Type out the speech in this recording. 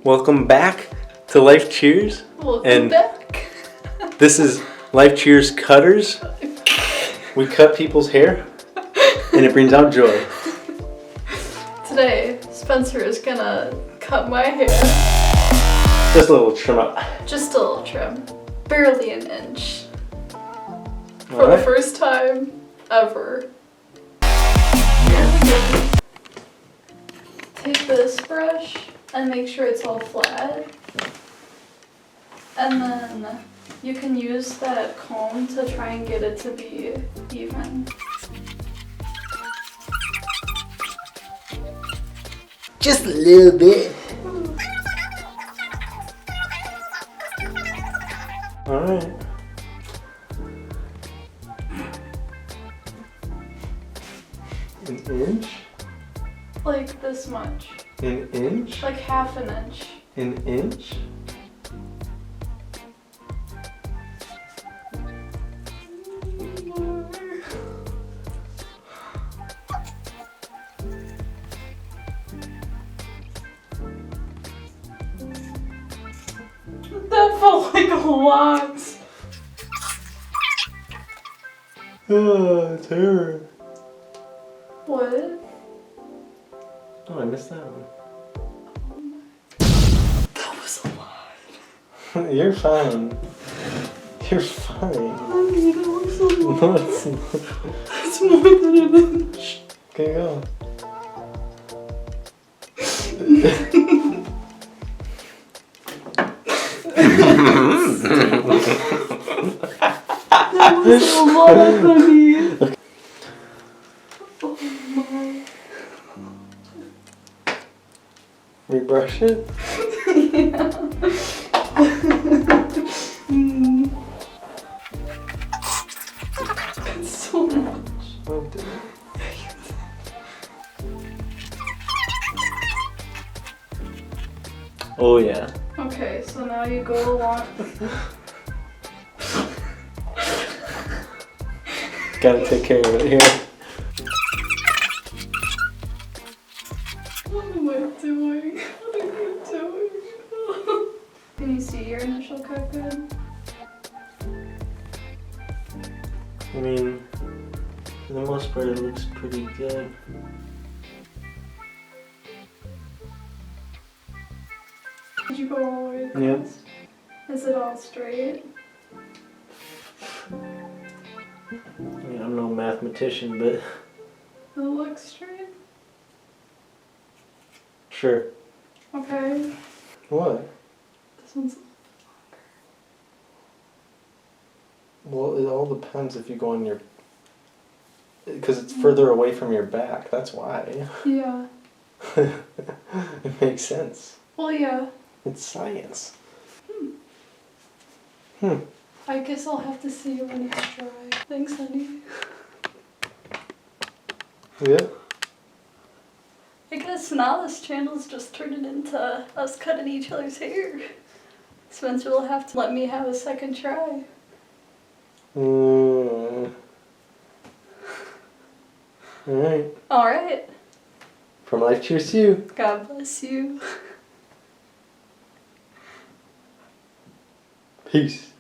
Welcome back to Life Cheers. Welcome back. This is Life Cheers Cutters. We cut people's hair and it brings out joy. Today, Spencer is gonna cut my hair. Just a little trim up. Just a little trim. Barely an inch. For the first time ever. Take this brush and make sure it's all flat. And then you can use that comb to try and get it to be even. Just a little bit. Alright. An inch? Like this much. An inch? Like half an inch. An inch? That felt like a lot. Oh, it's her. What? Oh, I missed that one. That was a lot. You're fine. You're fine. Honey, that was a lot. No, it's not. That's more than an inch. Okay, go. That was a lot, honey. Oh my. Rebrush it? Yeah. It's so much. Oh, dear. Oh, yeah. Okay, so now you go along. Gotta take care of it here. What am I doing? What are you doing? Can you see your initial cut good? I mean, for the most part, it looks pretty good. Did you go all the way across? Yep. Is it all straight? I mean, I'm no mathematician, but It looks straight? sure. Okay. What? This one's Well, it all depends if you go on your... Because it's further away from your back, that's why. yeah. It makes sense. Well, yeah. It's science. I guess I'll have to see you when it's dry. Thanks, honey. Yeah? I guess now this channel's just turning into us cutting each other's hair. Spencer will have to let me have a second try. Alright. Alright. From Life Cheers to you. God bless you. Peace.